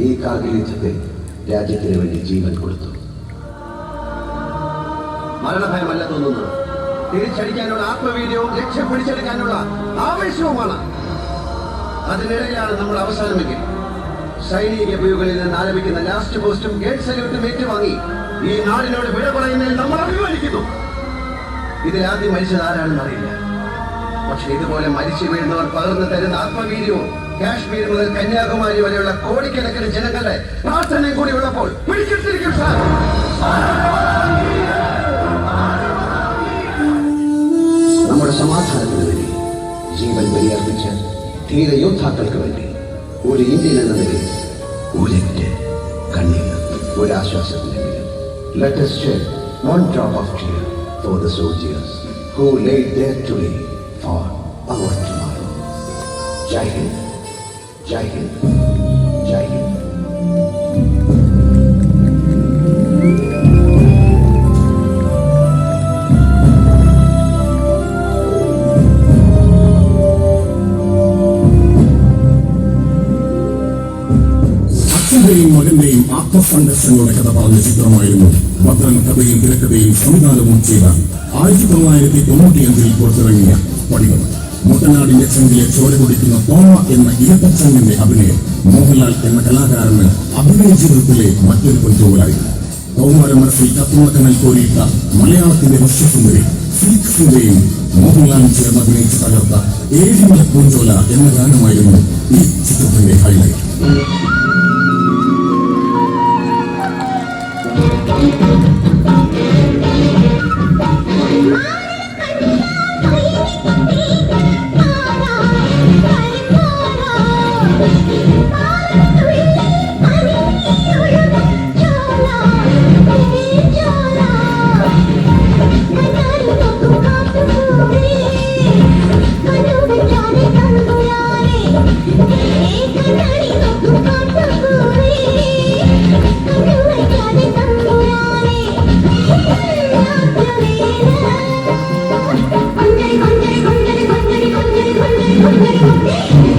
ഈ കാർഗിൽ യുദ്ധത്തിൽ രാജ്യത്തിന് വേണ്ടി ജീവൻ കൊടുത്തു. മരണഭയമല്ല തോന്നുന്നത്, തിരിച്ചടിക്കാനുള്ള ആത്മവീര്യവും ലക്ഷ്യം പിടിച്ചെടുക്കാനുള്ള ആവേശവുമാണ്. അതിനിടയിലാണ് നമ്മൾ അവസാനമെങ്കിൽ സൈനിക വ്യൂകളിൽ നിന്ന് ആരംഭിക്കുന്ന ലാസ്റ്റ് പോസ്റ്റും ഗേറ്റ് സല്യൂട്ടും ഏറ്റുവാങ്ങി ഈ നാടിനോട് വിട പറയുന്നതിൽ നമ്മൾ അഭിമാനിക്കുന്നു. ഇതിൽ ആദ്യം മരിച്ചത് ആരാണെന്ന് അറിയില്ല. പക്ഷെ ഇതുപോലെ മരിച്ചു വീഴുന്നവർ പകർന്നു തരുന്ന ആത്മവീര്യവും കാശ്മീർ മുതൽ കന്യാകുമാരി വരെയുള്ള കോടിക്കണക്കിന് ജനങ്ങളുടെ പ്രാർത്ഥനയും കൂടി ഉള്ളപ്പോൾ പിടിച്ചിട്ടിരിക്കും സാർ. നമ്മുടെ സമാധാനത്തിന് വേണ്ടി ജീവൻ ബലിയർപ്പിച്ച ധീര യോദ്ധാക്കൾക്ക് വേണ്ടി ഒരു ഇന്ത്യൻ എന്ന നിലയിൽ ഒരൊറ്റ കണ്ണീർ, ഒരാശ്വാസത്തിനെങ്കിലും let us shed one drop of tear for the soldiers who laid there today for our tomorrow. Jai Hind, Jai Hind, Jai Hind. അച്ഛന്റെയും മകന്റെയും ആത്മസംഘർഷങ്ങളുടെ കഥ പറഞ്ഞ ചിത്രമായിരുന്നു ഭദ്രൻ കഥയും തിരക്കഥയും സംവിധാനവും ചെയ്ത 1995 പുറത്തിറങ്ങിയ പടികൾ. മുട്ടനാടിന്റെ ചങ്കിലെ ചോര കുടിക്കുന്ന തോമ എന്ന ഇരട്ടച്ചങ്ങിന്റെ അഭിനയം മോഹൻലാൽ എന്ന കലാകാരന് അഭിനയ ജീവിതത്തിലെ മറ്റൊരു പൊൻതൂവലായിരുന്നു. കൗമാര മനസ്സിൽ കത്തുന്ന കനൽ കോരിയിട്ട മലയാളത്തിന്റെ വശ്യസുന്ദരി ഫിലിക്സിന്റെയും മോഹൻലാലും ചേർന്ന് അഭിനയിച്ച് തകർത്ത ഏഴിമല പൂഞ്ചോല എന്ന ഗാനമായിരുന്നു ഈ ചിത്രത്തിന്റെ ഹൈലൈറ്റ്. Thank you.